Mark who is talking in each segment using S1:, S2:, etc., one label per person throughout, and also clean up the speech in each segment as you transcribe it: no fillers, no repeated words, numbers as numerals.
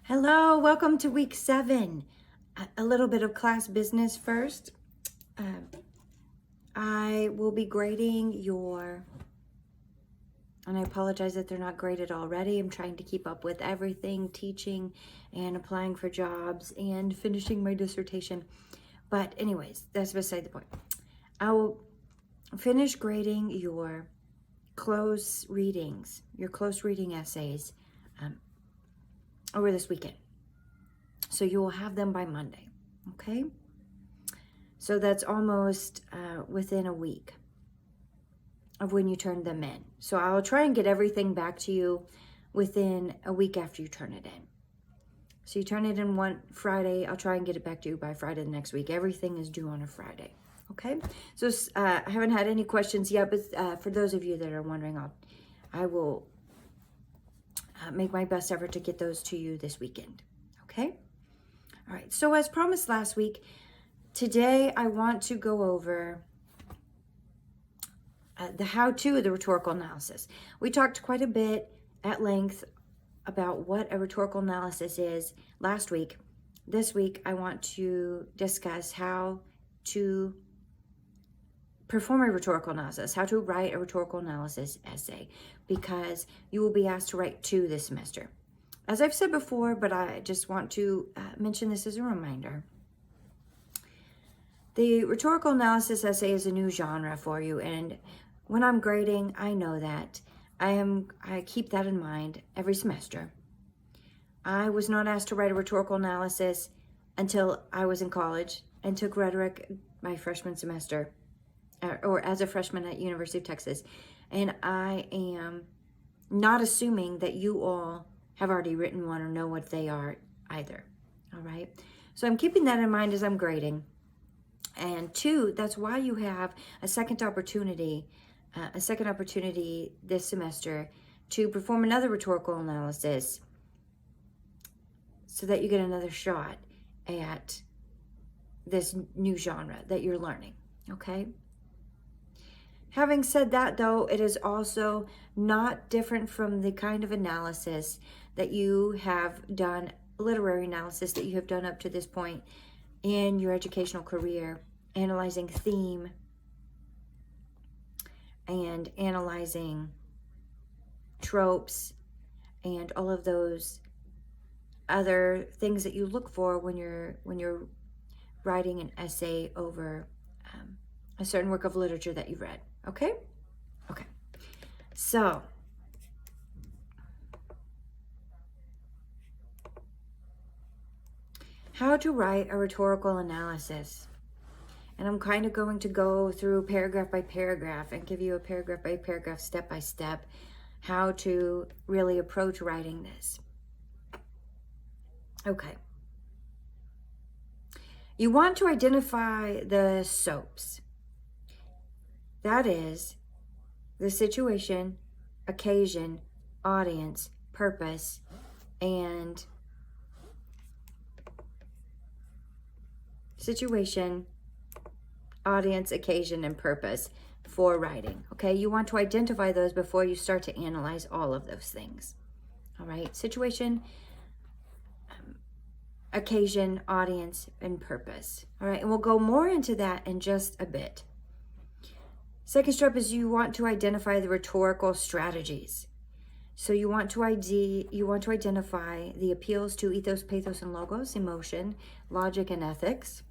S1: Hello, welcome to week 7. A little bit of class business first. I will be grading and I apologize that they're not graded already. I'm trying to keep up with everything, teaching and applying for jobs and finishing my dissertation. But anyways, that's beside the point. I will finish grading your close readings, your close reading essays over this weekend. So you will have them by Monday, okay? So that's almost within a week of when you turn them in. So I'll try and get everything back to you within a week after you turn it in. So you turn it in one Friday, I'll try and get it back to you by Friday the next week. Everything is due on a Friday, okay? So I haven't had any questions yet, but for those of you that are wondering, I will make my best effort to get those to you this weekend, okay? All right, so as promised last week, today I want to go over the how-to of the rhetorical analysis. We talked quite a bit at length about what a rhetorical analysis is last week. This week, I want to discuss how to perform a rhetorical analysis, how to write a rhetorical analysis essay, because you will be asked to write 2 this semester. As I've said before, but I just want to mention this as a reminder. The rhetorical analysis essay is a new genre for you, and when I'm grading, I know that. I keep that in mind every semester. I was not asked to write a rhetorical analysis until I was in college and took rhetoric my freshman semester, or as a freshman at University of Texas. And I am not assuming that you all have already written one or know what they are either, all right? So I'm keeping that in mind as I'm grading. And 2, that's why you have a second opportunity this semester to perform another rhetorical analysis so that you get another shot at this new genre that you're learning, okay? Having said that, though, it is also not different from the kind of analysis that you have done, literary analysis that you have done up to this point in your educational career, analyzing theme and analyzing tropes and all of those other things that you look for when you're writing an essay over a certain work of literature that you've read. Okay? Okay. So, how to write a rhetorical analysis. And I'm kind of going to go through paragraph by paragraph and give you a paragraph by paragraph, step by step, how to really approach writing this. Okay. You want to identify the SOAPs. That is the situation, occasion, audience, purpose, and situation, audience, occasion, and purpose for writing, okay? You want to identify those before you start to analyze all of those things, all right? Situation, occasion, audience, and purpose, all right? And we'll go more into that in just a bit. Second step is you want to identify the rhetorical strategies. So you want to identify the appeals to ethos, pathos, and logos, emotion, logic, and ethics.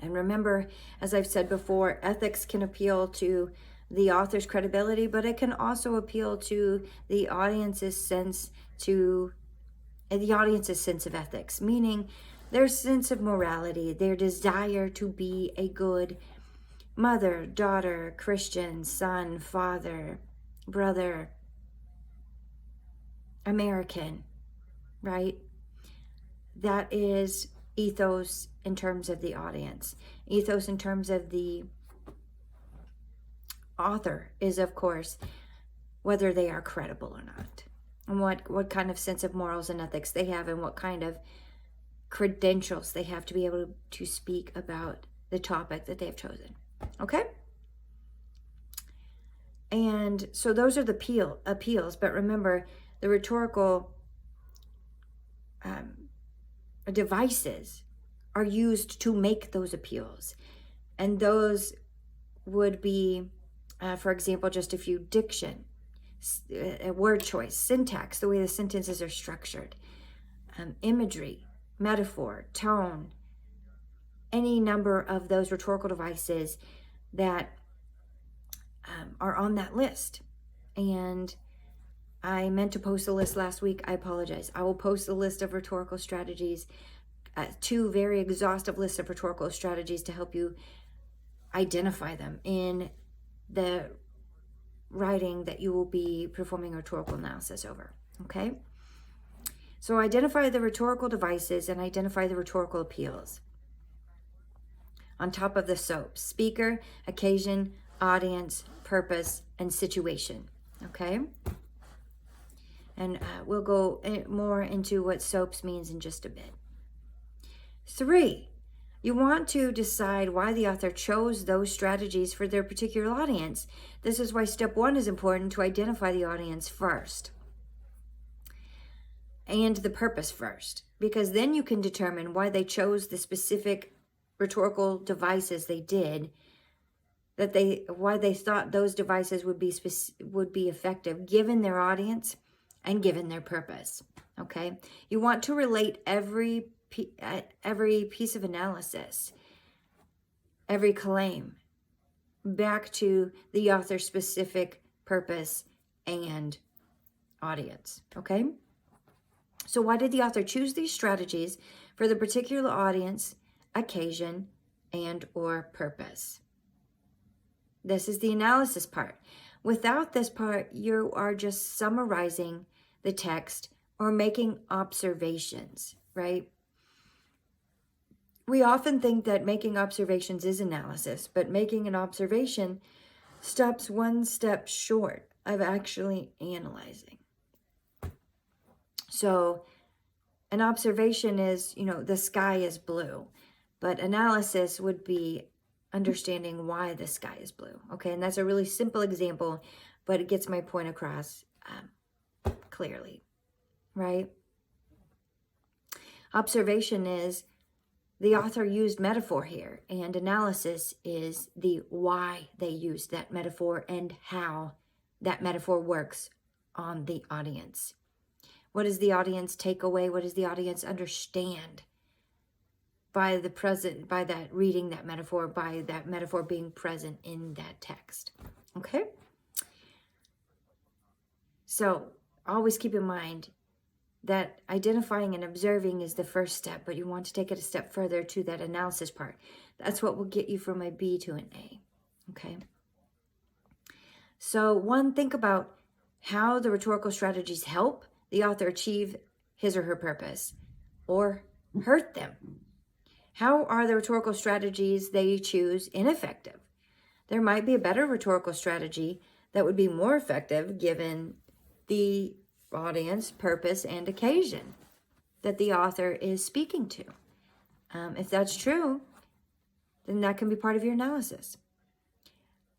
S1: And remember, as I've said before, ethics can appeal to the author's credibility, but it can also appeal to the audience's sense of ethics, meaning their sense of morality, their desire to be a good mother, daughter, Christian, son, father, brother, American, right? That is ethos in terms of the audience. Ethos in terms of the author is, of course, whether they are credible or not, and what kind of sense of morals and ethics they have, and what kind of credentials they have to be able to speak about the topic that they've chosen. Okay? And so those are the appeals, but remember, the rhetorical devices are used to make those appeals. And those would be, for example, just a few: diction, word choice, syntax, the way the sentences are structured, imagery, metaphor, tone, any number of those rhetorical devices that are on that list. And I meant to post a list last week. I apologize. I will post a list of rhetorical strategies, 2 very exhaustive lists of rhetorical strategies to help you identify them in the writing that you will be performing rhetorical analysis over. Okay? So identify the rhetorical devices and identify the rhetorical appeals. On top of the SOAP: speaker, occasion, audience, purpose, and situation. Okay? And we'll go more into what SOAPs means in just a bit. 3, you want to decide why the author chose those strategies for their particular audience. This is why step 1 is important, to identify the audience first and the purpose first, because then you can determine why they chose the specific rhetorical devices they did, why they thought those devices would be effective given their audience and given their purpose. Okay? You want to relate every piece of analysis, every claim, back to the author's specific purpose and audience. Okay? So why did the author choose these strategies for the particular audience, occasion, and or purpose? This is the analysis part. Without this part, you are just summarizing the text or making observations, right? We often think that making observations is analysis, but making an observation stops one step short of actually analyzing. So an observation is, the sky is blue, but analysis would be understanding why the sky is blue. Okay, and that's a really simple example, but it gets my point across clearly, right? Observation is the author used metaphor here, and analysis is the why they used that metaphor and how that metaphor works on the audience. What does the audience take away? What does the audience understand by that reading that metaphor, by that metaphor being present in that text? Okay? So always keep in mind that identifying and observing is the first step, but you want to take it a step further to that analysis part. That's what will get you from a B to an A. Okay? So 1, think about how the rhetorical strategies help the author achieve his or her purpose or hurt them. How are the rhetorical strategies they choose ineffective? There might be a better rhetorical strategy that would be more effective given the audience, purpose, and occasion that the author is speaking to. If that's true, then that can be part of your analysis.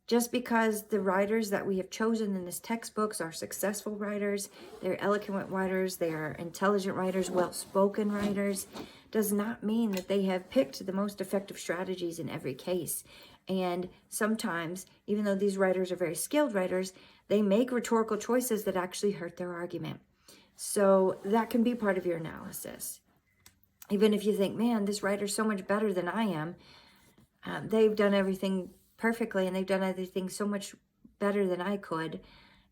S1: Just because the writers that we have chosen in this textbooks are successful writers, they're eloquent writers, they are intelligent writers, well-spoken writers, does not mean that they have picked the most effective strategies in every case. And sometimes, even though these writers are very skilled writers, they make rhetorical choices that actually hurt their argument. So that can be part of your analysis. Even if you think, man, this writer's so much better than I am, they've done everything perfectly and they've done everything so much better than I could,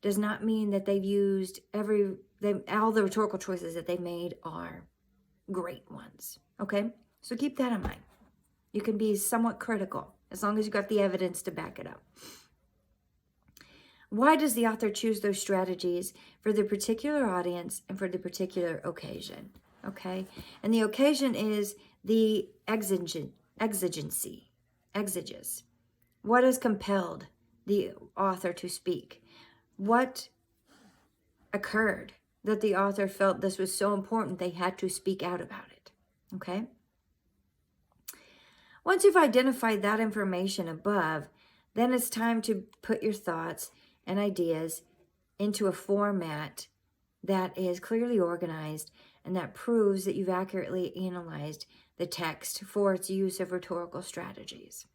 S1: does not mean that they've used all the rhetorical choices that they made are great ones. Okay? So keep that in mind. You can be somewhat critical as long as you got the evidence to back it up. Why does the author choose those strategies for the particular audience and for the particular occasion? Okay? And the occasion is the exigency. What has compelled the author to speak? What occurred that the author felt this was so important they had to speak out about it? Okay? Once you've identified that information above, then it's time to put your thoughts and ideas into a format that is clearly organized and that proves that you've accurately analyzed the text for its use of rhetorical strategies.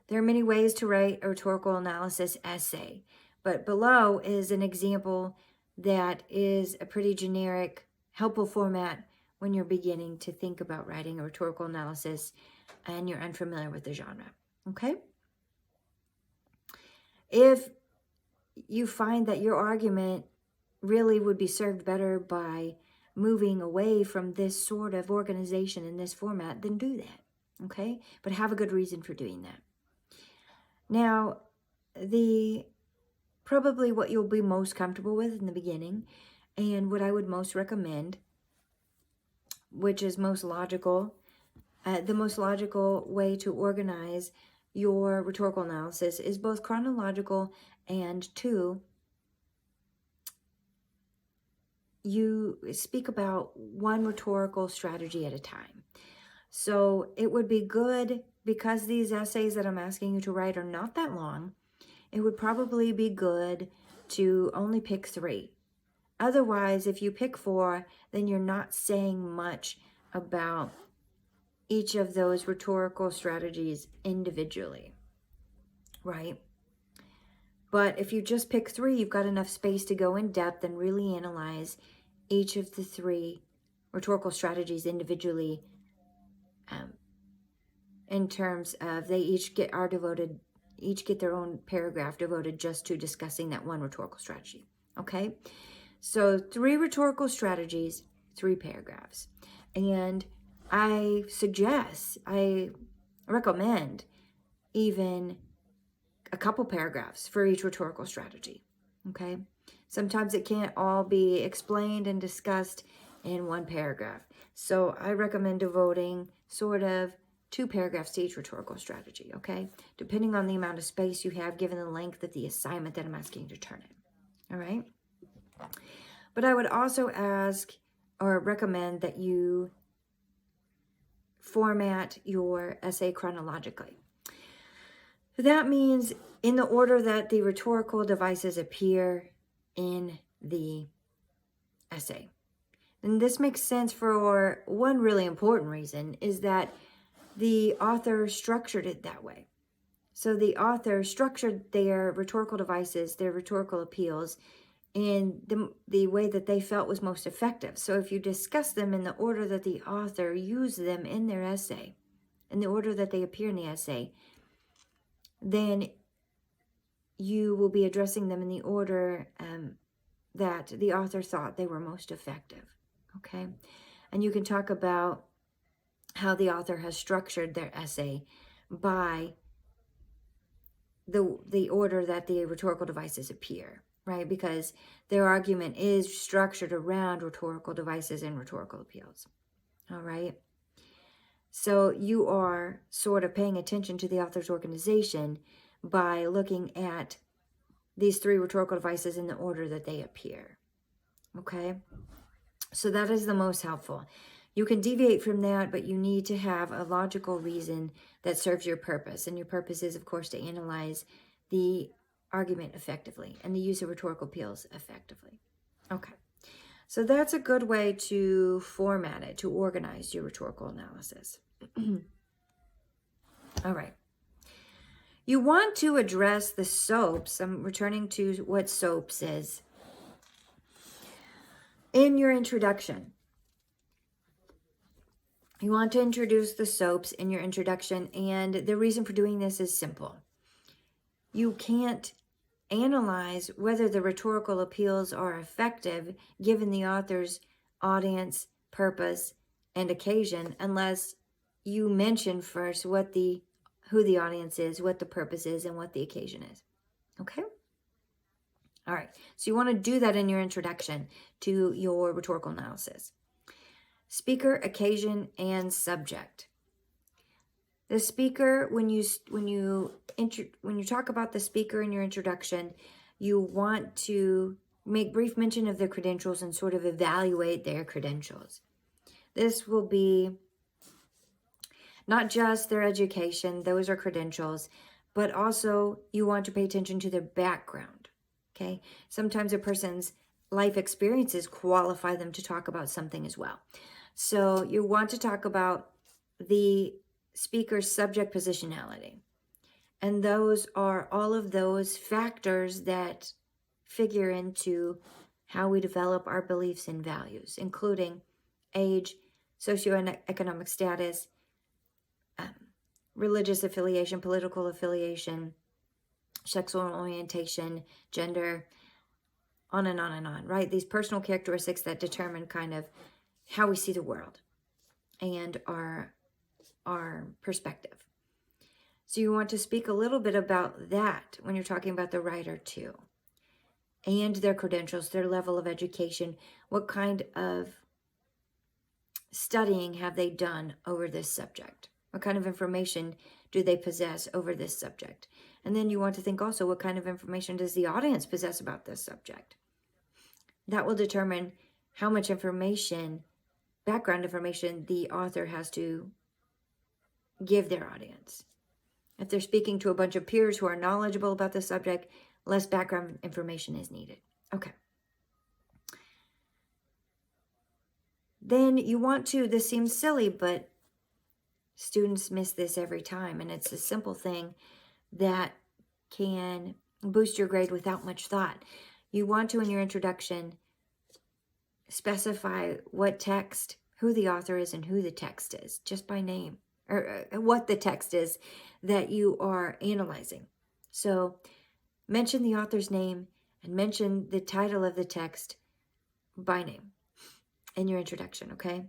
S1: There are many ways to write a rhetorical analysis essay, but below is an example that is a pretty generic, helpful format when you're beginning to think about writing a rhetorical analysis and you're unfamiliar with the genre. Okay? If you find that your argument really would be served better by moving away from this sort of organization in this format, then do that. Okay? But have a good reason for doing that. Now, probably what you'll be most comfortable with in the beginning, and what I would most recommend, which is most logical, the most logical way to organize your rhetorical analysis is both chronological and two, you speak about one rhetorical strategy at a time. So it would be good, because these essays that I'm asking you to write are not that long, it would probably be good to only pick 3. Otherwise, if you pick 4, then you're not saying much about each of those rhetorical strategies individually, right? But if you just pick 3, you've got enough space to go in depth and really analyze each of the 3 rhetorical strategies individually, in terms of they each get their own paragraph devoted just to discussing that one rhetorical strategy. Okay? So 3 rhetorical strategies, 3 paragraphs. And I recommend even a couple paragraphs for each rhetorical strategy. Okay? Sometimes it can't all be explained and discussed in one paragraph. So I recommend devoting sort of 2 paragraphs to each rhetorical strategy, okay? Depending on the amount of space you have, given the length of the assignment that I'm asking you to turn in, all right? But I would also ask or recommend that you format your essay chronologically. That means in the order that the rhetorical devices appear in the essay. And this makes sense for one really important reason, is that the author structured it that way. So the author structured their rhetorical devices, their rhetorical appeals, in the way that they felt was most effective. So if you discuss them in the order that the author used them in their essay, in the order that they appear in the essay, then you will be addressing them in the order that the author thought they were most effective. Okay? And you can talk about how the author has structured their essay by the order that the rhetorical devices appear, right? Because their argument is structured around rhetorical devices and rhetorical appeals, all right? So you are sort of paying attention to the author's organization by looking at these 3 rhetorical devices in the order that they appear, okay? So that is the most helpful. You can deviate from that, but you need to have a logical reason that serves your purpose. And your purpose is, of course, to analyze the argument effectively and the use of rhetorical appeals effectively. Okay. So that's a good way to format it, to organize your rhetorical analysis. All right. You want to address the SOAPs. I'm returning to what SOAPs is. In your introduction, you want to introduce the SOAPs in your introduction, and the reason for doing this is simple. You can't analyze whether the rhetorical appeals are effective given the author's audience, purpose, and occasion unless you mention first who the audience is, what the purpose is, and what the occasion is. Okay? All right. So you want to do that in your introduction to your rhetorical analysis. Speaker, occasion, and subject. The speaker, when you talk about the speaker in your introduction, you want to make brief mention of their credentials and sort of evaluate their credentials. This will be not just their education, those are credentials, but also you want to pay attention to their background, okay? Sometimes a person's life experiences qualify them to talk about something as well. So you want to talk about the speaker's subject positionality. And those are all of those factors that figure into how we develop our beliefs and values, including age, socioeconomic status, religious affiliation, political affiliation, sexual orientation, gender, on and on and on, right? These personal characteristics that determine kind of how we see the world and our perspective. So you want to speak a little bit about that when you're talking about the writer too. And their credentials, their level of education, what kind of studying have they done over this subject? What kind of information do they possess over this subject? And then you want to think also, what kind of information does the audience possess about this subject? That will determine how much information, background information, the author has to give their audience. If they're speaking to a bunch of peers who are knowledgeable about the subject, less background information is needed. Okay. Then you want to, this seems silly, but students miss this every time, and it's a simple thing that can boost your grade without much thought. You want to, in your introduction, specify what text, who the author is, and who the text is, just by name, or what the text is that you are analyzing. So mention the author's name and mention the title of the text by name in your introduction, okay?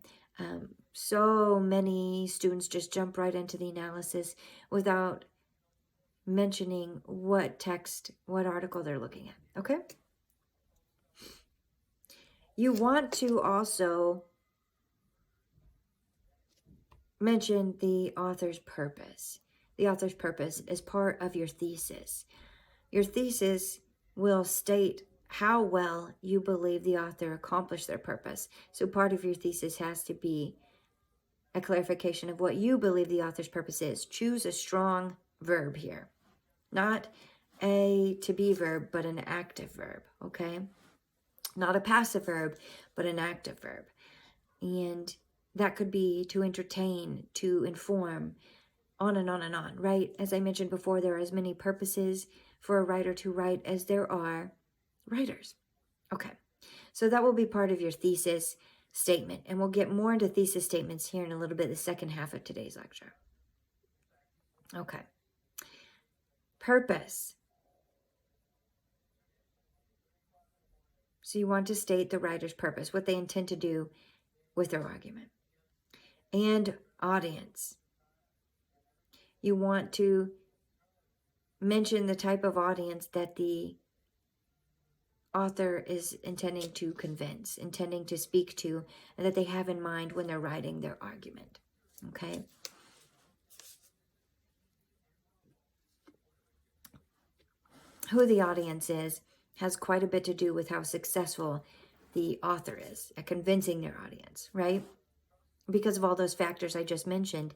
S1: So many students just jump right into the analysis without mentioning what text, what article they're looking at, okay? You want to also mention the author's purpose. The author's purpose is part of your thesis. Your thesis will state how well you believe the author accomplished their purpose. So part of your thesis has to be a clarification of what you believe the author's purpose is. Choose a strong verb here. Not a to be verb, but an active verb, okay? Not a passive verb, but an active verb. And that could be to entertain, to inform, on and on and on, right? As I mentioned before, there are as many purposes for a writer to write as there are writers. Okay, so that will be part of your thesis statement. And we'll get more into thesis statements here in a little bit, the second half of today's lecture. Okay. Purpose. So you want to state the writer's purpose, what they intend to do with their argument. And audience. You want to mention the type of audience that the author is intending to convince, intending to speak to, and that they have in mind when they're writing their argument. Okay? Who the audience is has quite a bit to do with how successful the author is at convincing their audience, right? Because of all those factors I just mentioned,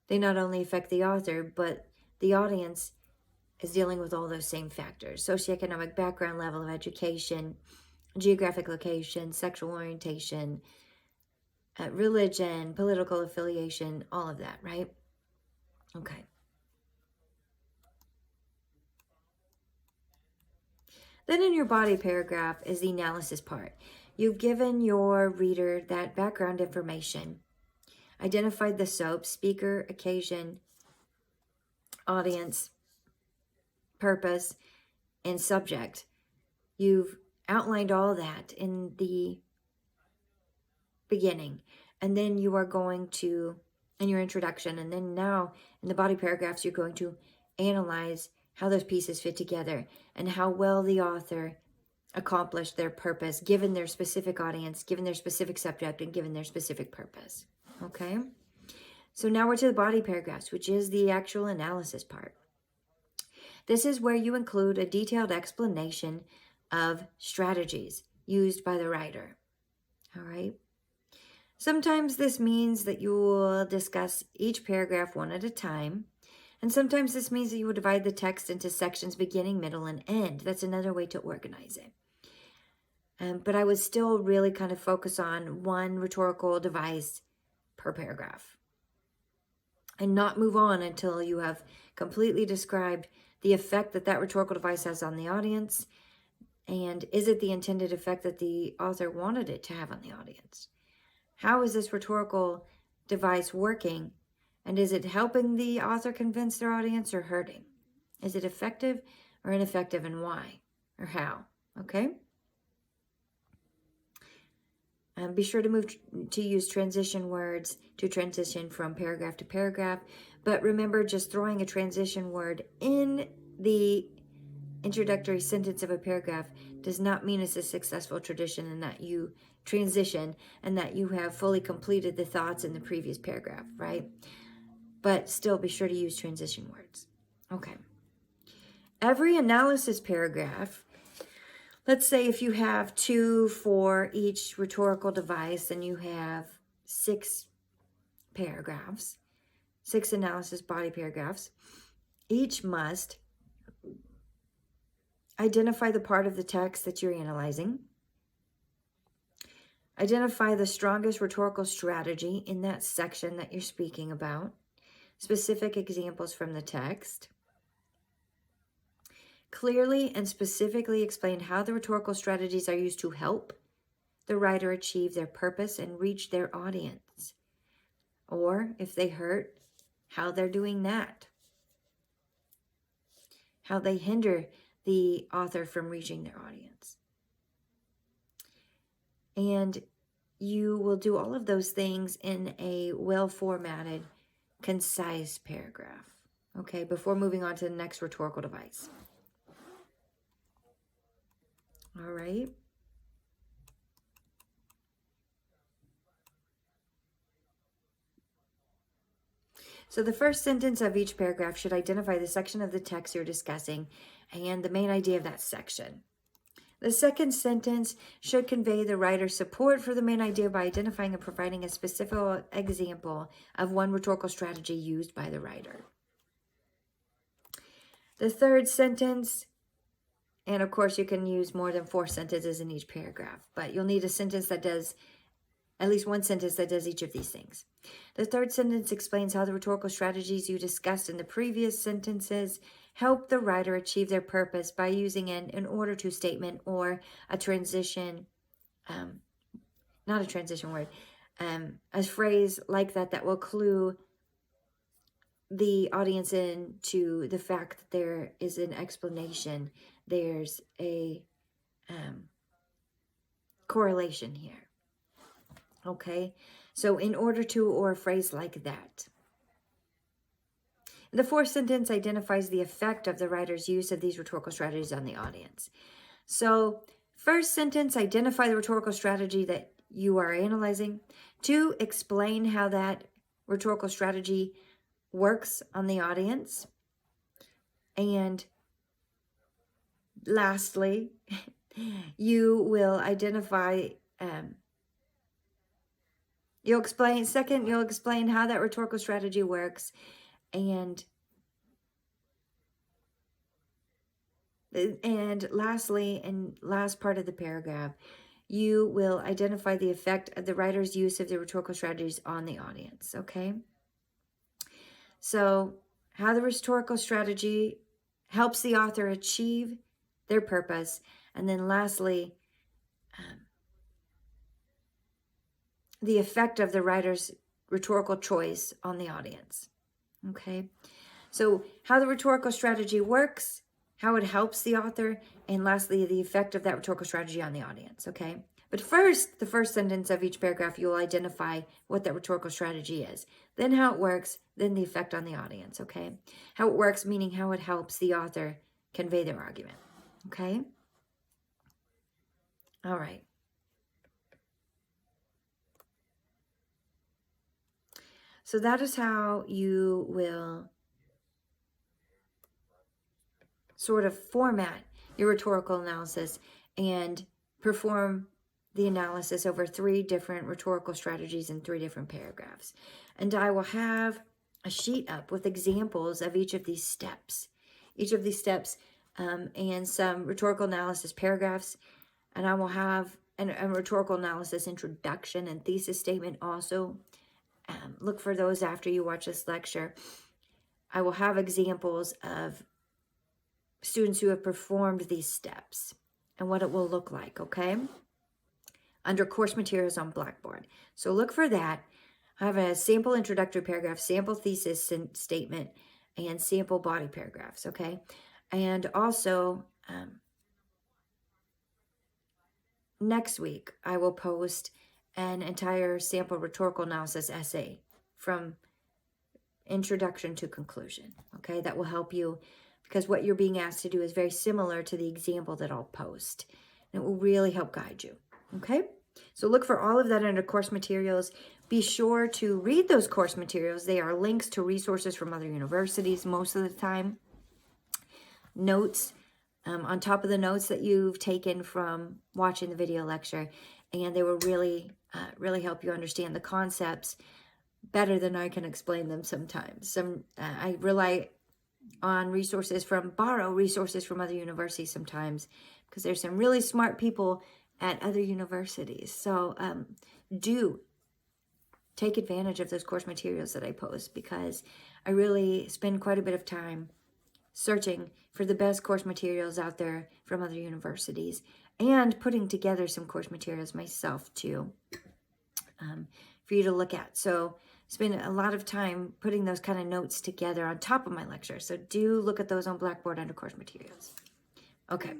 S1: they not only affect the author, but the audience is dealing with all those same factors. Socioeconomic background, level of education, geographic location, sexual orientation, religion, political affiliation, all of that, right? Okay. Then in your body paragraph is the analysis part. You've given your reader that background information, identified the SOAP, speaker, occasion, audience, purpose, and subject. You've outlined all that in the beginning. And then you are going to, in your introduction, and then now in the body paragraphs, you're going to analyze how those pieces fit together and how well the author accomplished their purpose, given their specific audience, given their specific subject, and given their specific purpose. Okay? So now we're to the body paragraphs, which is the actual analysis part. This is where you include a detailed explanation of strategies used by the writer. All right? Sometimes this means that you will discuss each paragraph one at a time. And sometimes this means that you will divide the text into sections beginning, middle, and end. That's another way to organize it. But I would still really kind of focus on one rhetorical device per paragraph and not move on until you have completely described the effect that that rhetorical device has on the audience. And is it the intended effect that the author wanted it to have on the audience? How is this rhetorical device working? And is it helping the author convince their audience or hurting? Is it effective or ineffective, and why or how? Okay. Be sure to move to use transition words to transition from paragraph to paragraph. But remember, just throwing a transition word in the introductory sentence of a paragraph does not mean it's a successful tradition and that you transition and that you have fully completed the thoughts in the previous paragraph, right? But still be sure to use transition words. Okay. Every analysis paragraph, let's say if you have 2 for each rhetorical device and you have 6 paragraphs, 6 analysis body paragraphs, each must identify the part of the text that you're analyzing, identify the strongest rhetorical strategy in that section that you're speaking about, specific examples from the text, clearly and specifically explain how the rhetorical strategies are used to help the writer achieve their purpose and reach their audience. Or if they hurt, how they're doing that. How they hinder the author from reaching their audience. And you will do all of those things in a well-formatted, concise paragraph. Okay, before moving on to the next rhetorical device. All right. So the first sentence of each paragraph should identify the section of the text you're discussing and the main idea of that section. The second sentence should convey the writer's support for the main idea by identifying and providing a specific example of one rhetorical strategy used by the writer. The third sentence, and of course you can use more than 4 sentences in each paragraph, but you'll need a sentence that does, at least one sentence that does each of these things. The third sentence explains how the rhetorical strategies you discussed in the previous sentences help the writer achieve their purpose by using an order to statement or a transition, not a transition word, a phrase like that will clue the audience in to the fact that there is an explanation. There's a correlation here. Okay, so in order to, or a phrase like that. The fourth sentence identifies the effect of the writer's use of these rhetorical strategies on the audience. So first sentence, identify the rhetorical strategy that you are analyzing. 2, explain how that rhetorical strategy works on the audience. And lastly, you will identify, you'll explain how that rhetorical strategy works. And lastly, and last part of the paragraph, you will identify the effect of the writer's use of the rhetorical strategies on the audience, okay? So, how the rhetorical strategy helps the author achieve their purpose. And then lastly, the effect of the writer's rhetorical choice on the audience, okay? So, how the rhetorical strategy works, how it helps the author, and lastly, the effect of that rhetorical strategy on the audience, okay? But first, the first sentence of each paragraph, you'll identify what that rhetorical strategy is. Then how it works, then the effect on the audience, okay? How it works, meaning how it helps the author convey their argument, okay? All right. So that is how you will sort of format your rhetorical analysis and perform the analysis over 3 different rhetorical strategies in 3 different paragraphs. And I will have a sheet up with examples of each of these steps. And some rhetorical analysis paragraphs And I will have a rhetorical analysis introduction and thesis statement also. Look for those after you watch this lecture. I will have examples of students who have performed these steps and what it will look like, okay? Under course materials on Blackboard. So look for that. I have a sample introductory paragraph, sample thesis statement, and sample body paragraphs, okay? And also, next week, I will post an entire sample rhetorical analysis essay from introduction to conclusion, okay? That will help you because what you're being asked to do is very similar to the example that I'll post. And it will really help guide you, okay? So look for all of that under course materials. Be sure to read those course materials. They are links to resources from other universities most of the time. Notes on top of the notes that you've taken from watching the video lecture. And they will really, really help you understand the concepts better than I can explain them sometimes. I rely on borrow resources from other universities sometimes because there's some really smart people at other universities. So do take advantage of those course materials that I post because I really spend quite a bit of time searching for the best course materials out there from other universities and putting together some course materials myself too for you to look at. So spend a lot of time putting those kind of notes together on top of my lecture. So do look at those on Blackboard under course materials. Okay.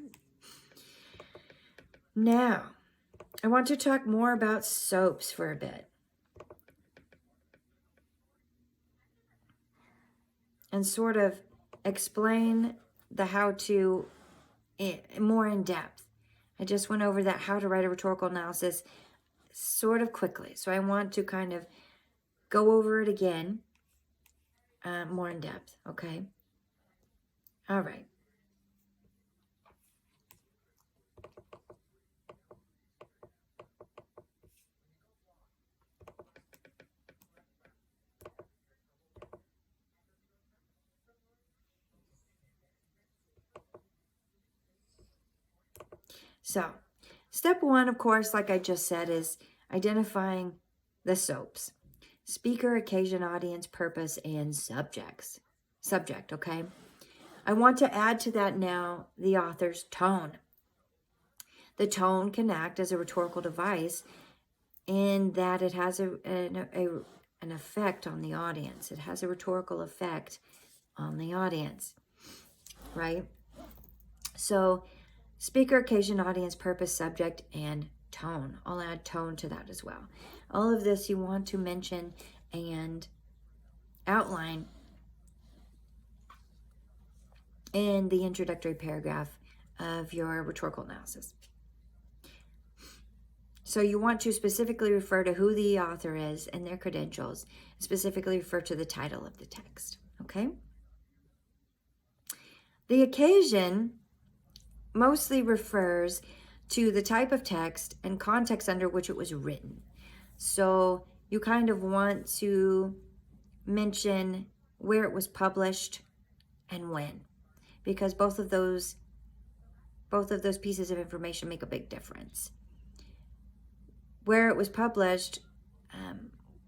S1: Now, I want to talk more about SOAPs for a bit. And sort of explain the how-to more in depth. I just went over that how to write a rhetorical analysis sort of quickly. So I want to kind of go over it again more in depth, okay? All right. So, step one, of course, like I just said, is identifying the SOAPs. Speaker, occasion, audience, purpose, and subject, okay? I want to add to that now the author's tone. The tone can act as a rhetorical device in that it has an effect on the audience. It has a rhetorical effect on the audience, right? So, speaker, occasion, audience, purpose, subject, and tone. I'll add tone to that as well. All of this you want to mention and outline in the introductory paragraph of your rhetorical analysis. So you want to specifically refer to who the author is and their credentials, specifically refer to the title of the text, okay? The occasion mostly refers to the type of text and context under which it was written. So you kind of want to mention where it was published and when, because both of those pieces of information make a big difference. Where it was published,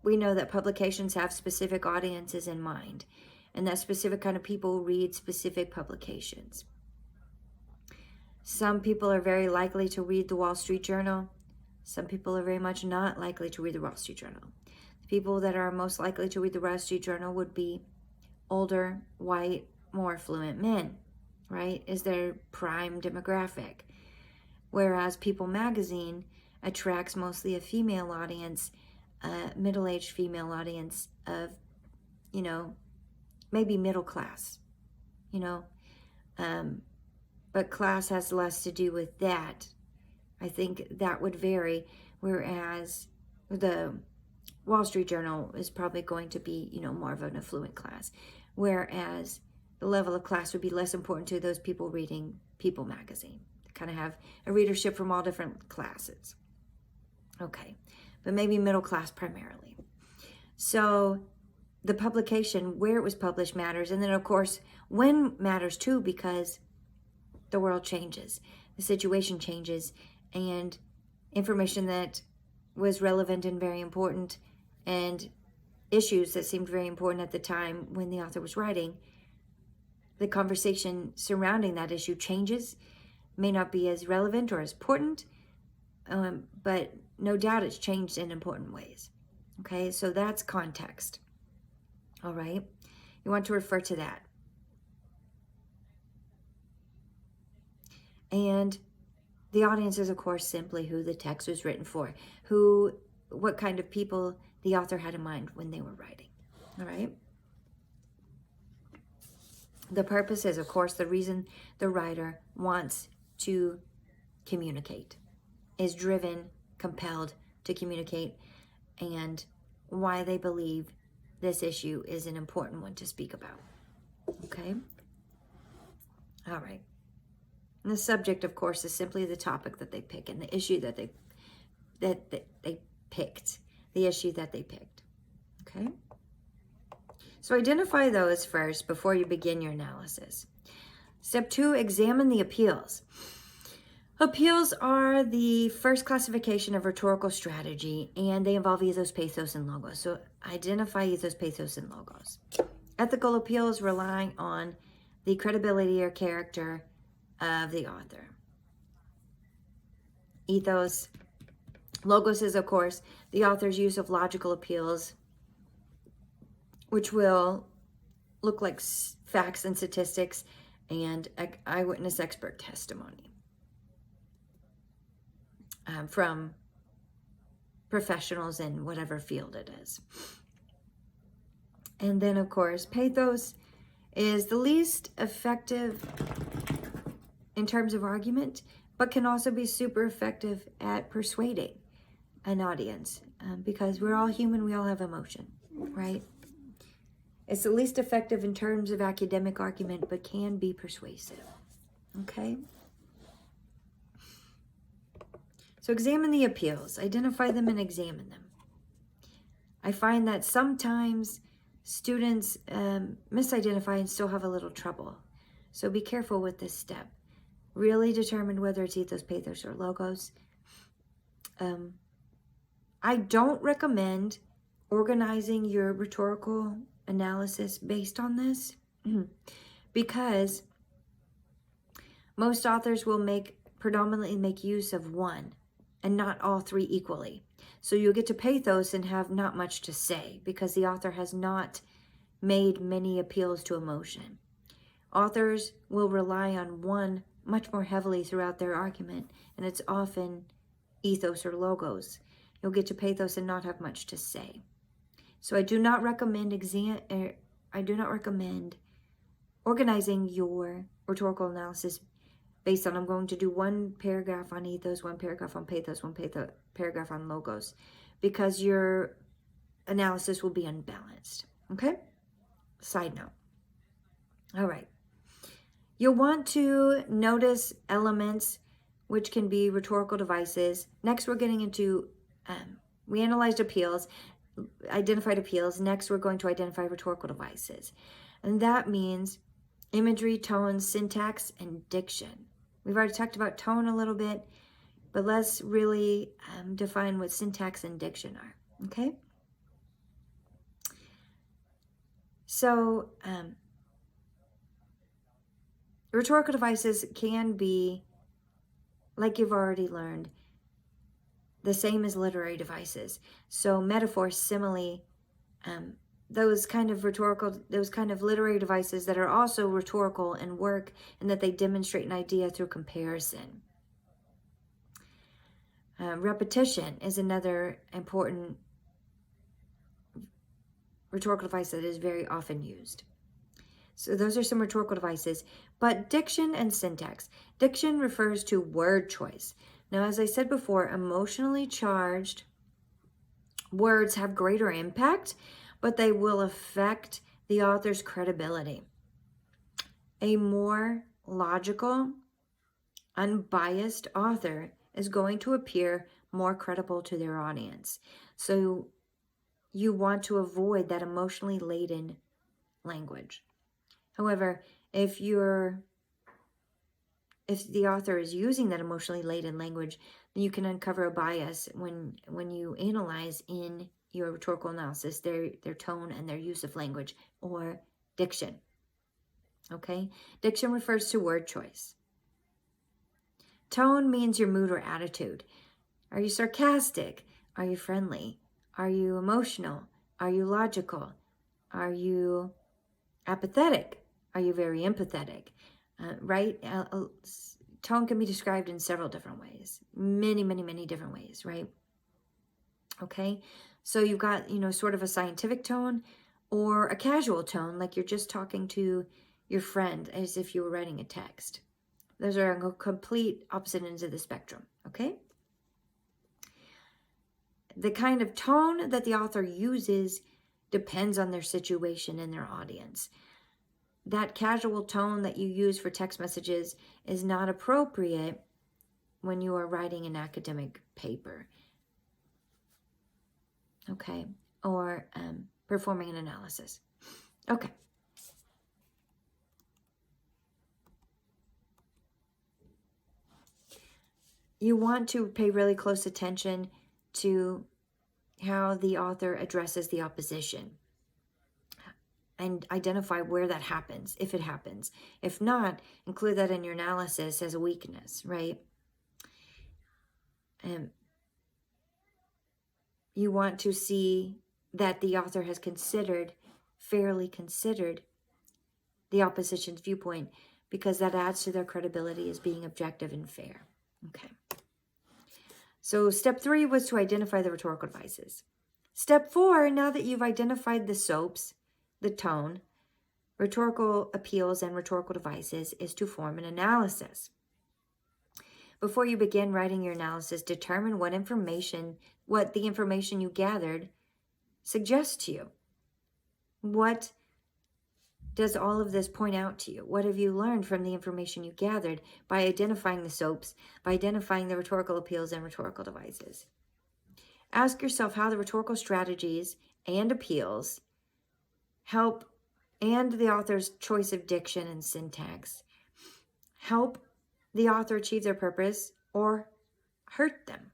S1: we know that publications have specific audiences in mind, and that specific kind of people read specific publications. Some people are very likely to read the Wall Street Journal. Some people are very much not likely to read the Wall Street Journal. The people that are most likely to read the Wall Street Journal would be older, white, more affluent men, right? Is their prime demographic. Whereas People magazine attracts mostly a female audience, middle-aged female audience of, maybe middle class, but class has less to do with that. I think that would vary, whereas the Wall Street Journal is probably going to be, more of an affluent class, whereas the level of class would be less important to those people reading People magazine. They kind of have a readership from all different classes. Okay, but maybe middle class primarily. So the publication, where it was published matters. And then, of course, when matters too, because the world changes, the situation changes, and information that was relevant and very important, and issues that seemed very important at the time when the author was writing, the conversation surrounding that issue changes, may not be as relevant or as important, but no doubt it's changed in important ways. Okay, so that's context. All right, you want to refer to that. And the audience is, of course, simply who the text was written for, what kind of people the author had in mind when they were writing. All right. The purpose is, of course, the reason the writer wants to communicate, is driven, compelled to communicate, and why they believe this issue is an important one to speak about. Okay? All right. And the subject, of course, is simply the topic that they pick and the issue that they picked, the issue that they picked. Okay? So identify those first before you begin your analysis. Step 2, examine the appeals. Appeals are the first classification of rhetorical strategy, and they involve ethos, pathos, and logos. So identify ethos, pathos, and logos. Ethical appeals rely on the credibility or character of the author. Ethos, logos is, of course, the author's use of logical appeals, which will look like facts and statistics and eyewitness expert testimony from professionals in whatever field it is. And then, of course, pathos is the least effective in terms of argument, but can also be super effective at persuading an audience, because we're all human, we all have emotion, right? It's the least effective in terms of academic argument, but can be persuasive. Okay? So examine the appeals, identify them and examine them. I find that sometimes students misidentify and still have a little trouble. So be careful with this step. Really determine whether it's ethos, pathos, or logos. I don't recommend organizing your rhetorical analysis based on this because most authors will predominantly make use of one and not all three equally. So you'll get to pathos and have not much to say because the author has not made many appeals to emotion. Authors will rely on one much more heavily throughout their argument, and it's often ethos or logos. You'll get to pathos and not have much to say. So I do not recommend organizing your rhetorical analysis based on I'm going to do one paragraph on ethos, one paragraph on pathos, one paragraph on logos, because your analysis will be unbalanced. Okay? Side note. All right. You'll want to notice elements which can be rhetorical devices. Next, we're getting into, we analyzed appeals, identified appeals. Next, we're going to identify rhetorical devices. And that means imagery, tone, syntax, and diction. We've already talked about tone a little bit, but let's really define what syntax and diction are, okay? So, rhetorical devices can be, like you've already learned, the same as literary devices. So metaphor, simile, those kind of literary devices that are also rhetorical and work, and that they demonstrate an idea through comparison. Repetition is another important rhetorical device that is very often used. So those are some rhetorical devices. But diction and syntax. Diction refers to word choice. Now, as I said before, emotionally charged words have greater impact, but they will affect the author's credibility. A more logical, unbiased author is going to appear more credible to their audience. So you want to avoid that emotionally laden language. However, if you're if the author is using that emotionally laden language, then you can uncover a bias when you analyze in your rhetorical analysis their tone and their use of language or diction. Okay? Diction refers to word choice. Tone means your mood or attitude. Are you sarcastic? Are you friendly? Are you emotional? Are you logical? Are you apathetic? Are you very empathetic? Right? Tone can be described in several different ways. Many, many, many different ways, right? Okay? So you've got, sort of a scientific tone or a casual tone, like you're just talking to your friend as if you were writing a text. Those are complete opposite ends of the spectrum, okay? The kind of tone that the author uses depends on their situation and their audience. That casual tone that you use for text messages is not appropriate when you are writing an academic paper, okay, or performing an analysis. Okay. You want to pay really close attention to how the author addresses the opposition and identify where that happens, if it happens. If not, include that in your analysis as a weakness, right? You want to see that the author has fairly considered the opposition's viewpoint, because that adds to their credibility as being objective and fair. Okay. So step 3 was to identify the rhetorical devices. Step 4, now that you've identified the SOAPs, the tone, rhetorical appeals, and rhetorical devices, is to form an analysis. Before you begin writing your analysis, determine what the information you gathered suggests to you. What does all of this point out to you? What have you learned from the information you gathered by identifying the SOAPs, by identifying the rhetorical appeals and rhetorical devices? Ask yourself how the rhetorical strategies and appeals help, and the author's choice of diction and syntax, help the author achieve their purpose or hurt them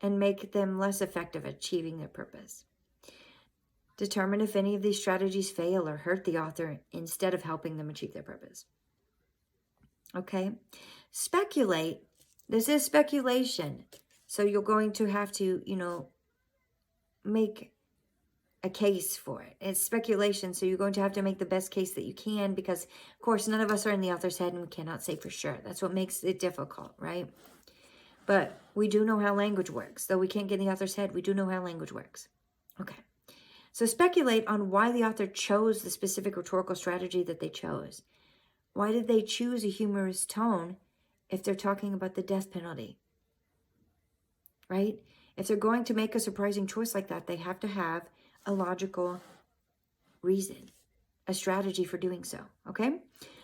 S1: and make them less effective at achieving their purpose. Determine if any of these strategies fail or hurt the author instead of helping them achieve their purpose. Okay? Speculate. This is speculation. So you're going to have to, make a case for it. It's speculation, so you're going to have to make the best case that you can, because, of course, none of us are in the author's head and we cannot say for sure. That's what makes it difficult, right? But we do know how language works. Though we can't get in the author's head, we do know how language works. Okay. So speculate on why the author chose the specific rhetorical strategy that they chose. Why did they choose a humorous tone if they're talking about the death penalty? Right? If they're going to make a surprising choice like that, they have to have a logical reason, a strategy for doing so. Okay?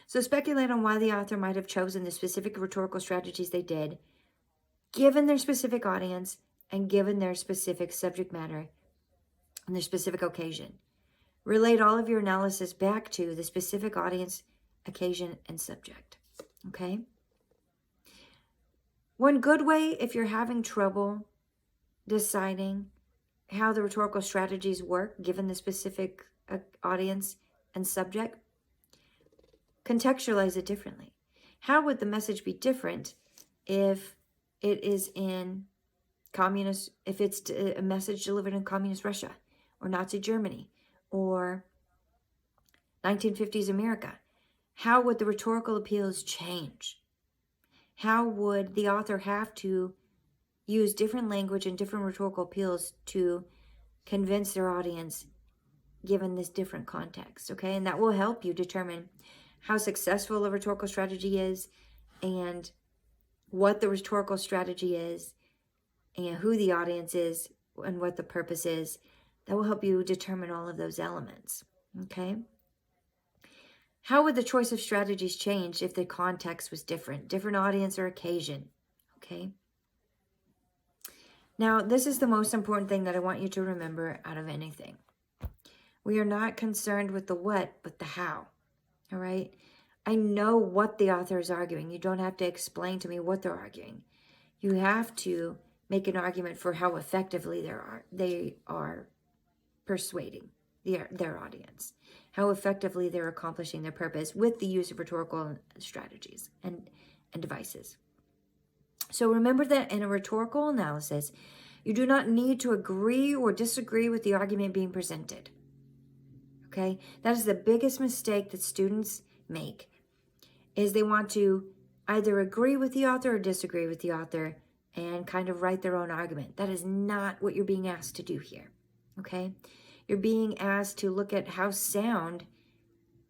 S1: So speculate on why the author might have chosen the specific rhetorical strategies they did, given their specific audience and given their specific subject matter and their specific occasion. Relate all of your analysis back to the specific audience, occasion, and subject. Okay? One good way, if you're having trouble deciding how the rhetorical strategies work, given the specific audience and subject, contextualize it differently. How would the message be different if it is if it's a message delivered in communist Russia or Nazi Germany or 1950s America? How would the rhetorical appeals change? How would the author have to use different language and different rhetorical appeals to convince their audience given this different context? Okay, and that will help you determine how successful a rhetorical strategy is and what the rhetorical strategy is and who the audience is and what the purpose is. That will help you determine all of those elements. Okay? How would the choice of strategies change if the context was different audience or occasion? Okay? Now, this is the most important thing that I want you to remember out of anything. We are not concerned with the what, but the how. All right? I know what the author is arguing. You don't have to explain to me what they're arguing. You have to make an argument for how effectively they are persuading their audience, how effectively they're accomplishing their purpose with the use of rhetorical strategies and devices. So remember that in a rhetorical analysis, you do not need to agree or disagree with the argument being presented. Okay? That is the biggest mistake that students make, is they want to either agree with the author or disagree with the author and kind of write their own argument. That is not what you're being asked to do here. Okay? You're being asked to look at how sound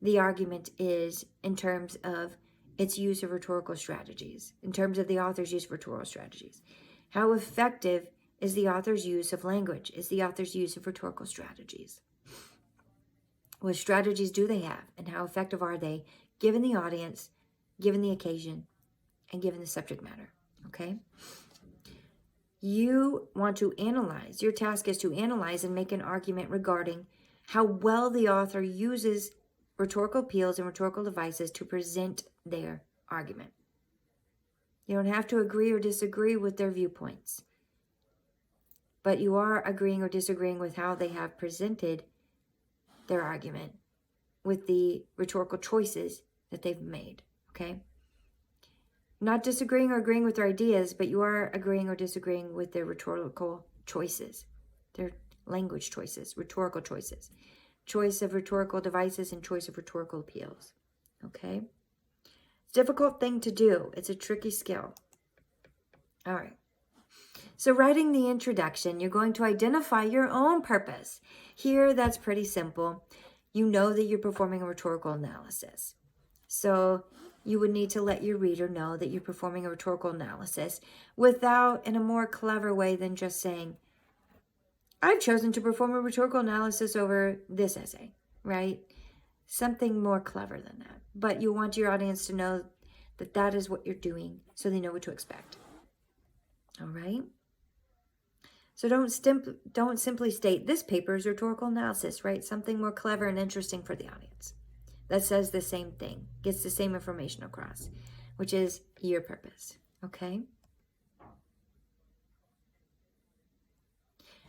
S1: the argument is in terms of its use of rhetorical strategies, in terms of the author's use of rhetorical strategies. How effective is the author's use of language, is the author's use of rhetorical strategies? What strategies do they have, and how effective are they given the audience, given the occasion, and given the subject matter? Okay? You want to analyze. Your task is to analyze and make an argument regarding how well the author uses rhetorical appeals and rhetorical devices to present their argument. You don't have to agree or disagree with their viewpoints, but you are agreeing or disagreeing with how they have presented their argument with the rhetorical choices that they've made, okay? Not disagreeing or agreeing with their ideas, but you are agreeing or disagreeing with their rhetorical choices, their language choices, rhetorical choices, choice of rhetorical devices, and choice of rhetorical appeals, okay? It's a difficult thing to do. It's a tricky skill. All right. So writing the introduction, you're going to identify your own purpose. Here, that's pretty simple. You know that you're performing a rhetorical analysis. So you would need to let your reader know that you're performing a rhetorical analysis without, in a more clever way than just saying, I've chosen to perform a rhetorical analysis over this essay, right? Something more clever than that. But you want your audience to know that that is what you're doing so they know what to expect. All right? So don't simply state, this paper is rhetorical analysis, right? Something more clever and interesting for the audience that says the same thing, gets the same information across, which is your purpose, okay?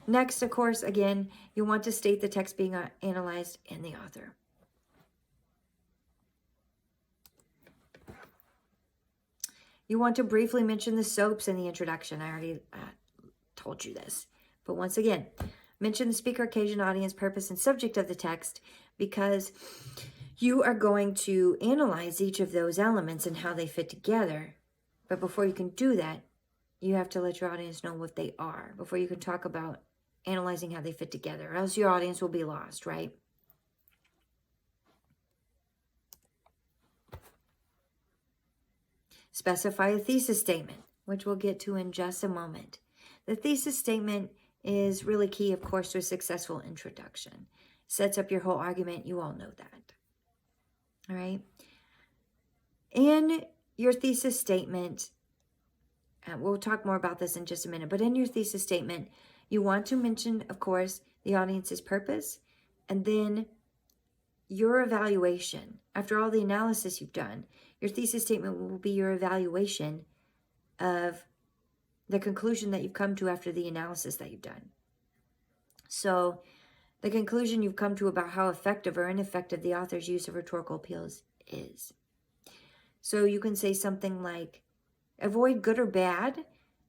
S1: Next, of course, again, you want to state the text being analyzed and the author. You want to briefly mention the soaps in the introduction. I already told you this. But once again, mention the speaker, occasion, audience, purpose, and subject of the text, because you are going to analyze each of those elements and how they fit together. But before you can do that, you have to let your audience know what they are before you can talk about analyzing how they fit together, or else your audience will be lost, right? Specify a thesis statement, which we'll get to in just a moment. The thesis statement is really key, of course, to a successful introduction. Sets up your whole argument. You all know that. All right? In your thesis statement, we'll talk more about this in just a minute, but in your thesis statement, you want to mention, of course, the audience's purpose, and then your evaluation. After all the analysis you've done, your thesis statement will be your evaluation of the conclusion that you've come to after the analysis that you've done. So the conclusion you've come to about how effective or ineffective the author's use of rhetorical appeals is. So you can say something like, avoid good or bad,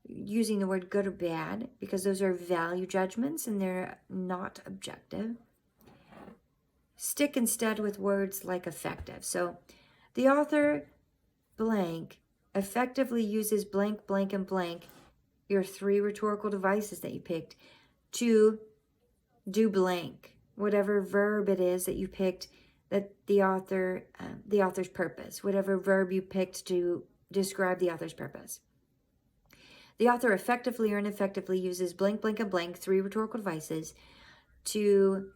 S1: using the word good or bad, because those are value judgments and they're not objective. Stick instead with words like effective. So the author blank effectively uses blank, blank, and blank, your 3 rhetorical devices that you picked, to do blank, whatever verb it is that you picked, that the author's purpose, whatever verb you picked to describe the author's purpose. The author effectively or ineffectively uses blank, blank, and blank, 3 rhetorical devices to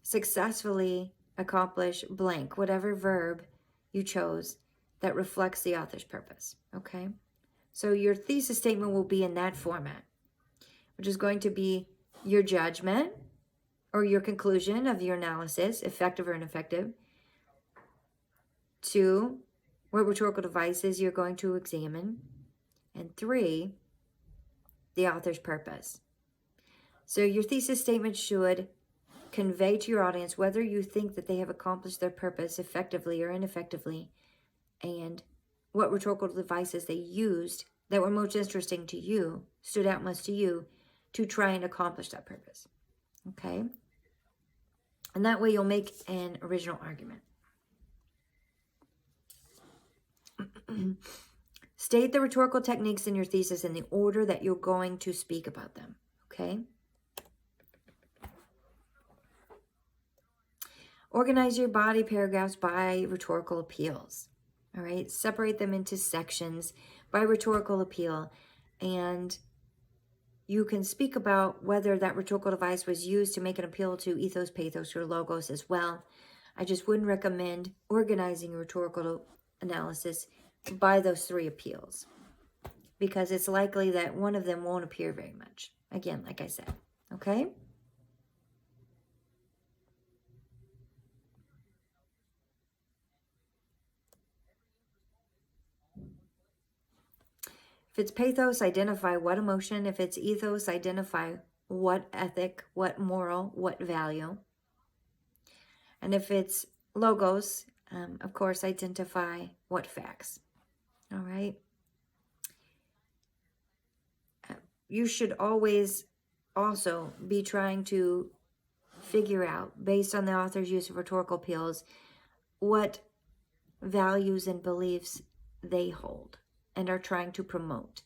S1: successfully accomplish blank, whatever verb you chose that reflects the author's purpose, okay? So your thesis statement will be in that format, which is going to be your judgment or your conclusion of your analysis, effective or ineffective, 2, what rhetorical devices you're going to examine. And 3, the author's purpose. So your thesis statement should convey to your audience whether you think that they have accomplished their purpose effectively or ineffectively, and what rhetorical devices they used that were most interesting to you, stood out most to you, to try and accomplish that purpose. Okay? And that way you'll make an original argument. State the rhetorical techniques in your thesis in the order that you're going to speak about them. Okay? Organize your body paragraphs by rhetorical appeals. All right? Separate them into sections by rhetorical appeal. And you can speak about whether that rhetorical device was used to make an appeal to ethos, pathos, or logos as well. I just wouldn't recommend organizing a rhetorical analysis by those 3 appeals, because it's likely that one of them won't appear very much. Again, like I said, okay? If it's pathos, identify what emotion. If it's ethos, identify what ethic, what moral, what value. And if it's logos, of course, identify what facts. All right? You should always also be trying to figure out, based on the author's use of rhetorical appeals, what values and beliefs they hold and are trying to promote.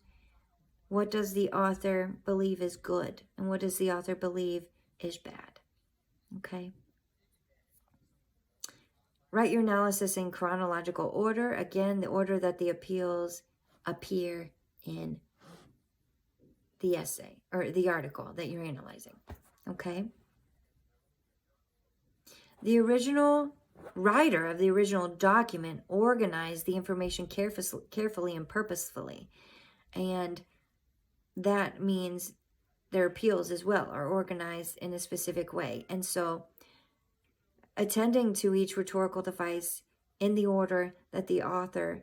S1: What does the author believe is good, and what does the author believe is bad? Okay? Write your analysis in chronological order. Again, the order that the appeals appear in the essay or the article that you're analyzing. Okay? The original writer of the original document organized the information carefully and purposefully. And that means their appeals as well are organized in a specific way. And so attending to each rhetorical device in the order that the author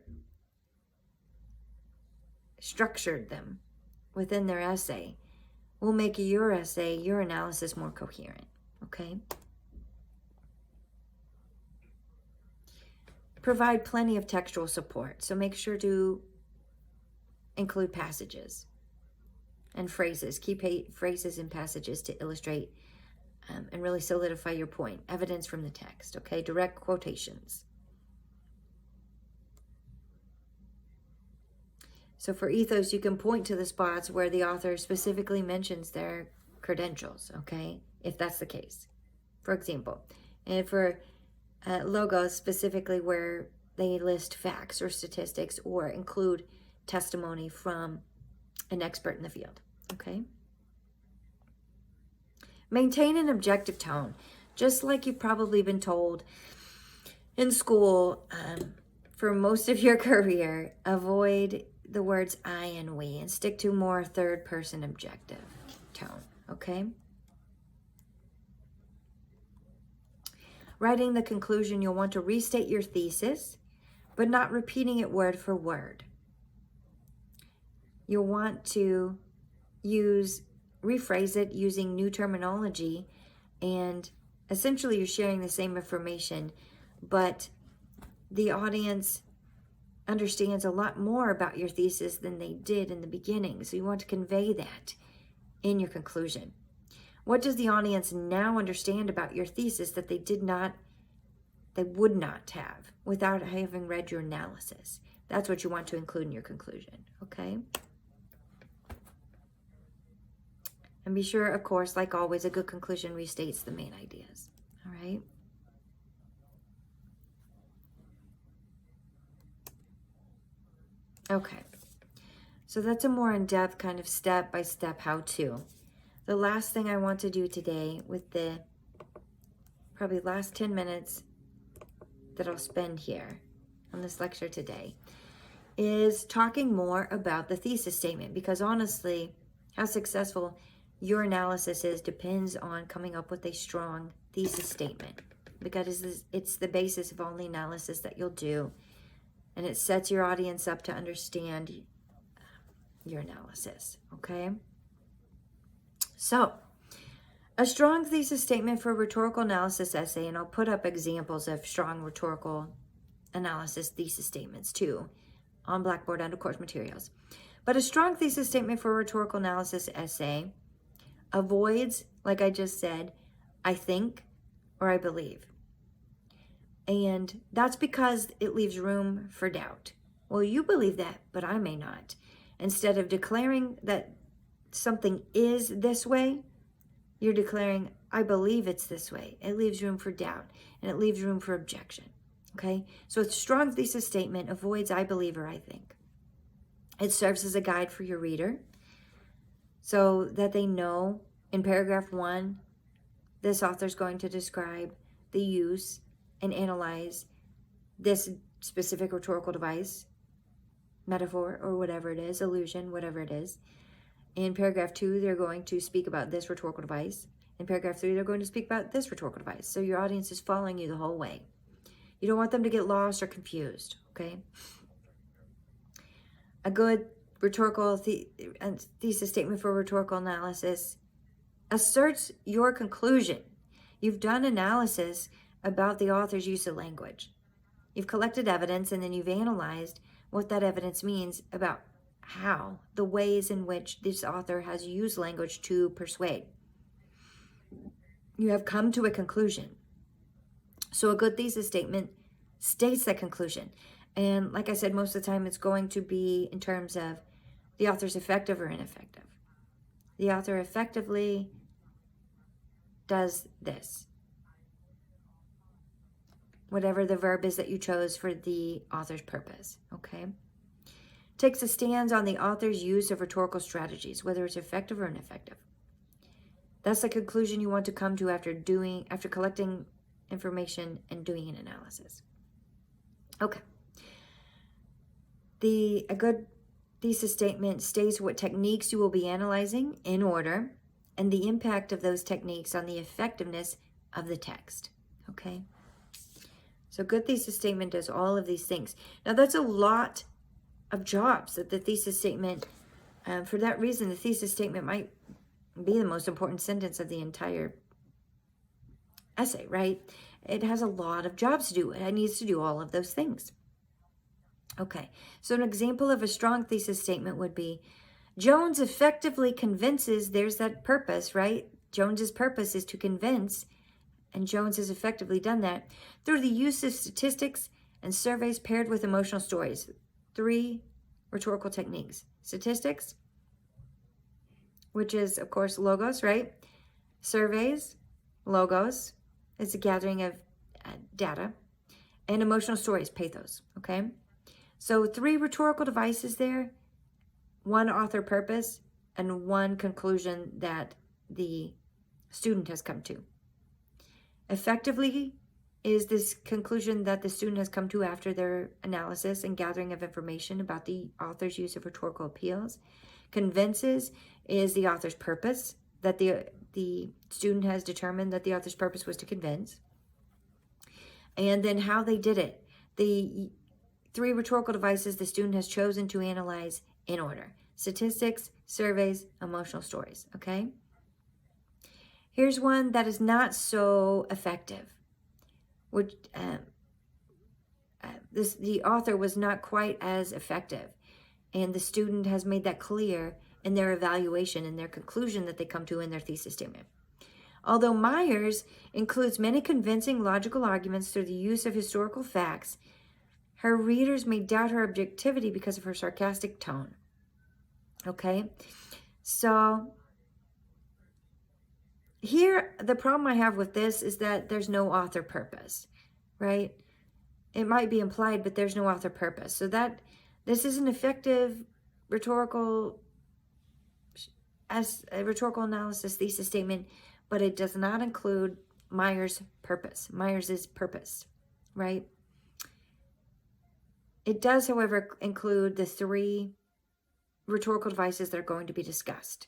S1: structured them within their essay will make your essay, your analysis more coherent. Okay? Provide plenty of textual support. So make sure to include passages and phrases. Key phrases and passages to illustrate and really solidify your point. Evidence from the text, okay? Direct quotations. So for ethos, you can point to the spots where the author specifically mentions their credentials, okay? If that's the case, for example. And for logos, specifically where they list facts or statistics or include testimony from an expert in the field, okay? Maintain an objective tone, just like you've probably been told in school for most of your career. Avoid the words I and we and stick to more third-person objective tone, okay? Writing the conclusion, you'll want to restate your thesis, but not repeating it word for word. You'll want to rephrase it using new terminology, and essentially you're sharing the same information, but the audience understands a lot more about your thesis than they did in the beginning. So you want to convey that in your conclusion. What does the audience now understand about your thesis that they would not have without having read your analysis? That's what you want to include in your conclusion, okay? And be sure, of course, like always, a good conclusion restates the main ideas, all right? Okay, so that's a more in-depth kind of step-by-step how-to. The last thing I want to do today with the probably last 10 minutes that I'll spend here on this lecture today is talking more about the thesis statement, because honestly, how successful your analysis is depends on coming up with a strong thesis statement. because it's the basis of all the analysis that you'll do. And it sets your audience up to understand your analysis, okay? So, a strong thesis statement for a rhetorical analysis essay, and I'll put up examples of strong rhetorical analysis thesis statements too on Blackboard and of course materials. But a strong thesis statement for a rhetorical analysis essay avoids, like I just said, I think or I believe. And that's because it leaves room for doubt. Well, you believe that, but I may not. Instead of declaring that something is this way, you're declaring, I believe it's this way. It leaves room for doubt, and it leaves room for objection. Okay? So a strong thesis statement avoids I believe or I think. It serves as a guide for your reader so that they know in paragraph 1, this author's going to describe the use and analyze this specific rhetorical device, metaphor, or whatever it is, illusion, whatever it is. In paragraph 2, they're going to speak about this rhetorical device. In paragraph 3, they're going to speak about this rhetorical device. So your audience is following you the whole way. You don't want them to get lost or confused, okay? A good rhetorical thesis statement for rhetorical analysis asserts your conclusion. You've done analysis about the author's use of language. You've collected evidence, and then you've analyzed what that evidence means about how, the ways in which this author has used language to persuade. You have come to a conclusion. So a good thesis statement states that conclusion. And like I said, most of the time it's going to be in terms of the author's effective or ineffective. The author effectively does this. Whatever the verb is that you chose for the author's purpose, okay? Takes a stance on the author's use of rhetorical strategies, whether it's effective or ineffective. That's the conclusion you want to come to after collecting information and doing an analysis. Okay. A good thesis statement states what techniques you will be analyzing in order and the impact of those techniques on the effectiveness of the text, okay? So good thesis statement does all of these things. Now that's a lot of jobs that the thesis statement, for that reason, the thesis statement might be the most important sentence of the entire essay, right? It has a lot of jobs to do. It needs to do all of those things. Okay, so an example of a strong thesis statement would be, Jones effectively convinces, there's that purpose, right? Jones's purpose is to convince, and Jones has effectively done that through the use of statistics and surveys paired with emotional stories. 3 rhetorical techniques. Statistics, which is, of course, logos, right? Surveys, logos, it's a gathering of data. And emotional stories, pathos, okay? So 3 rhetorical devices there, 1 author purpose, and 1 conclusion that the student has come to. Effectively is this conclusion that the student has come to after their analysis and gathering of information about the author's use of rhetorical appeals. Convinces is the author's purpose, that the student has determined that the author's purpose was to convince. And then how they did it. The 3 rhetorical devices the student has chosen to analyze in order. Statistics, surveys, emotional stories, okay? Here's one that is not so effective, which the author was not quite as effective, and the student has made that clear in their evaluation and their conclusion that they come to in their thesis statement. Although Myers includes many convincing logical arguments through the use of historical facts, her readers may doubt her objectivity because of her sarcastic tone. Okay, so here, the problem I have with this is that there's no author purpose, right? It might be implied, but there's no author purpose. So that this is an effective rhetorical analysis thesis statement, but it does not include Myers' purpose, Myers' purpose, right? It does, however, include the 3 rhetorical devices that are going to be discussed.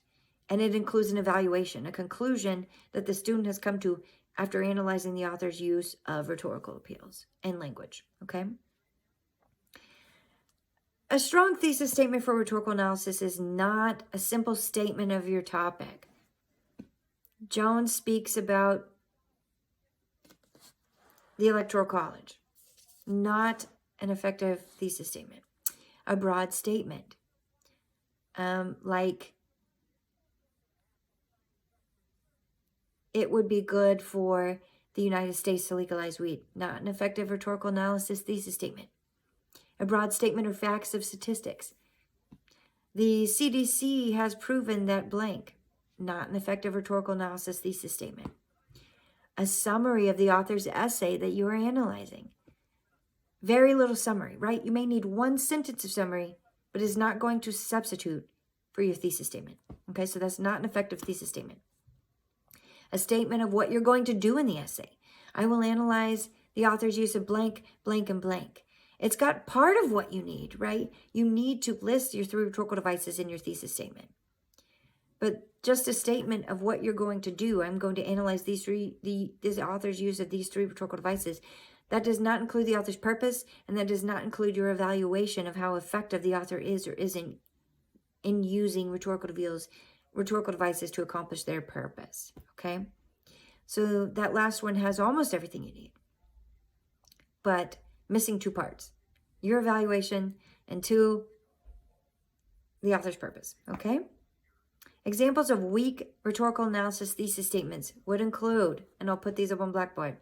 S1: And it includes an evaluation, a conclusion that the student has come to after analyzing the author's use of rhetorical appeals and language, okay? A strong thesis statement for rhetorical analysis is not a simple statement of your topic. Jones speaks about the Electoral College, not an effective thesis statement. A broad statement, like it would be good for the United States to legalize weed, not an effective rhetorical analysis thesis statement. A broad statement or facts of statistics. The CDC has proven that blank, not an effective rhetorical analysis thesis statement. A summary of the author's essay that you are analyzing. Very little summary, right? You may need one sentence of summary, but it's not going to substitute for your thesis statement. Okay, so that's not an effective thesis statement. A statement of what you're going to do in the essay. I will analyze the author's use of blank, blank, and blank. It's got part of what you need, right? You need to list your 3 rhetorical devices in your thesis statement. But just a statement of what you're going to do. I'm going to analyze this author's use of these 3 rhetorical devices. That does not include the author's purpose, and that does not include your evaluation of how effective the author is or isn't in using rhetorical devices to accomplish their purpose, okay? So that last one has almost everything you need, but missing 2 parts. Your evaluation, and 2, the author's purpose, okay? Examples of weak rhetorical analysis thesis statements would include, and I'll put these up on Blackboard,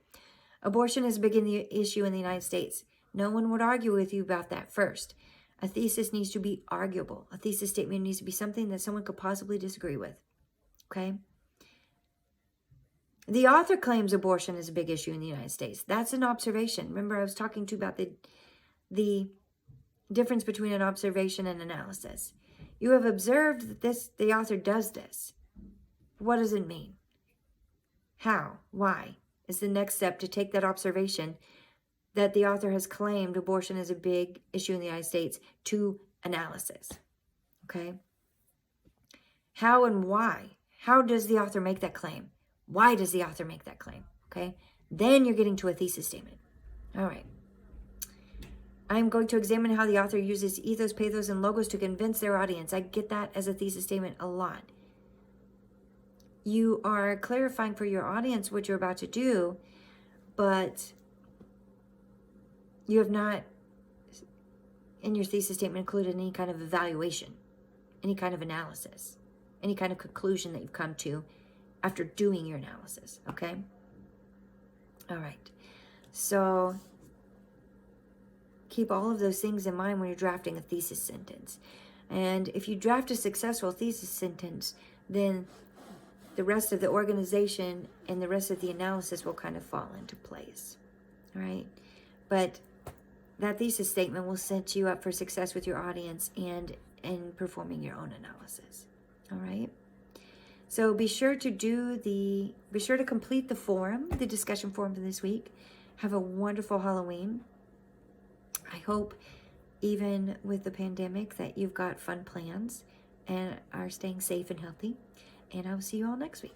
S1: abortion is a big issue in the United States. No one would argue with you about that first. A thesis needs to be arguable. A thesis statement needs to be something that someone could possibly disagree with, okay? The author claims abortion is a big issue in the United States. That's an observation. Remember, I was talking to you about the difference between an observation and analysis. You have observed that the author does this. What does it mean? How? Why? Is the next step to take that observation that the author has claimed abortion is a big issue in the United States to analysis. Okay? How and why? How does the author make that claim? Why does the author make that claim? Okay? Then you're getting to a thesis statement. All right. I'm going to examine how the author uses ethos, pathos, and logos to convince their audience. I get that as a thesis statement a lot. You are clarifying for your audience what you're about to do, but you have not, in your thesis statement, included any kind of evaluation, any kind of analysis, any kind of conclusion that you've come to after doing your analysis, okay? All right. So keep all of those things in mind when you're drafting a thesis sentence. And if you draft a successful thesis sentence, then the rest of the organization and the rest of the analysis will kind of fall into place. All right? But that thesis statement will set you up for success with your audience and in performing your own analysis. All right? So be sure to complete the forum, the discussion forum for this week. Have a wonderful Halloween. I hope, even with the pandemic, that you've got fun plans and are staying safe and healthy. And I will see you all next week.